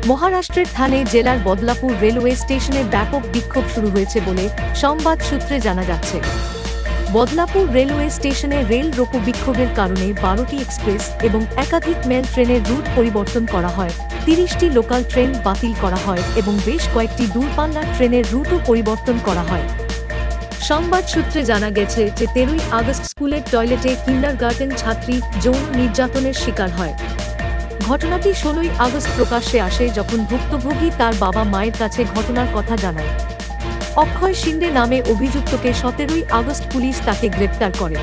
মহারাষ্ট্রের থানে জেলার বদলাপুর রেলওয়ে স্টেশনে ব্যাপক বিক্ষোভ শুরু হয়েছে বলে সংবাদ সূত্রে জানা যাচ্ছে। বদলাপুর রেলওয়ে স্টেশনে রেল রোকো বিক্ষোভের কারণে 12টি এক্সপ্রেস এবং একাধিক মেল ট্রেনের রুট পরিবর্তন করা হয়, 30টি লোকাল ট্রেন বাতিল করা হয় এবং বেশ কয়েকটি দূরপাল্লার ট্রেনের রুটও পরিবর্তন করা হয়। সংবাদ সূত্রে জানা গেছে যে 13ই আগস্ট স্কুলের টয়লেটে কিন্ডারগার্টেন ছাত্রী যৌন নির্যাতনের শিকার হয়। ঘটনাটি 16ই আগস্ট প্রকাশ্যে আসে যখন ভুক্তভোগী তার বাবা মায়ের কাছে ঘটনার কথা জানায়। অক্ষয় শিন্ডে নামে অভিযুক্তকে 17ই আগস্ট পুলিশ তাকে গ্রেপ্তার করে।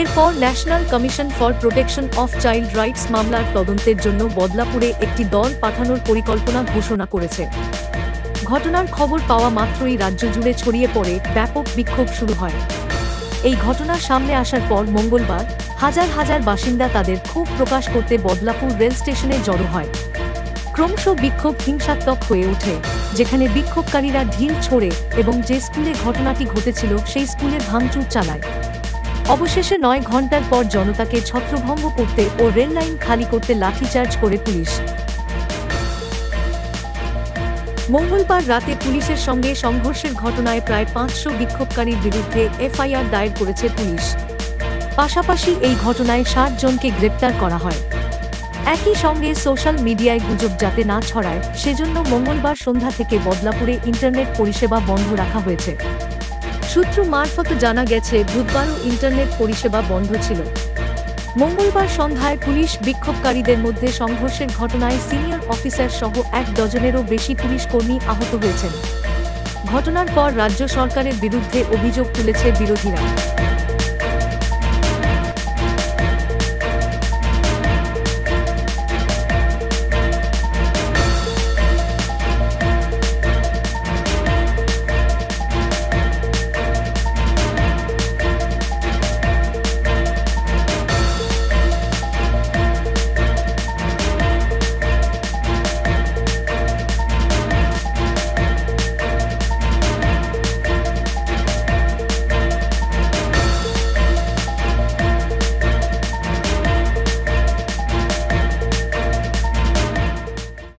এরপর national commission for protection of child rights মামলার তদন্তের জন্য বদলাপুরে একটি দল পাঠানোর পরিকল্পনা ঘোষণা করেছে। ঘটনার খবর পাওয়া মাত্রই রাজ্য জুড়ে ছড়িয়ে পড়ে ব্যাপক বিক্ষোভ শুরু হয়। এই ঘটনার সামনে আসার পর মঙ্গলবার হাজার হাজার বাসিন্দা তাদের ক্ষোভ প্রকাশ করতে বদলাপুর রেল স্টেশনে জড়ো হয়। ক্রমশ বিক্ষোভ হিংসাত্মক হয়ে ওঠে, যেখানে বিক্ষোভকারীরা ঢিল ছোড়ে এবং যে স্কুলে ঘটনাটি ঘটেছিল সেই স্কুলে ভাঙচুর চালায়। অবশেষে 9 ঘণ্টার পর জনতাকে ছত্রভঙ্গ করতে ও রেল লাইন খালি করতে লাঠিচার্জ করে পুলিশ। মঙ্গলবার রাতে পুলিশের সঙ্গে সংঘর্ষের ঘটনায় প্রায় 500 বিক্ষোভকারীর বিরুদ্ধে এফআইআর দায়ের করেছে পুলিশ। পাশাপাশি এই ঘটনায় 60 জনকে গ্রেপ্তার করা হয়। একই সঙ্গে সোশ্যাল মিডিয়ায় গুজব যাতে না ছড়ায় সেজন্য মঙ্গলবার সন্ধ্যা থেকে বদলাপুরে ইন্টারনেট পরিষেবা বন্ধ রাখা হয়েছে। সূত্র মারফত জানা গেছে বুধবারও ইন্টারনেট পরিষেবা বন্ধ ছিল। মঙ্গলবার সন্ধ্যায় পুলিশ বিক্ষোভকারীদের মধ্যে সংঘর্ষের ঘটনায় সিনিয়র অফিসার সহ 1 ডজনেরও বেশি পুলিশ কর্মী আহত হয়েছেন। ঘটনার পর রাজ্য সরকারের বিরুদ্ধে অভিযোগ তুলেছে বিরোধীরা।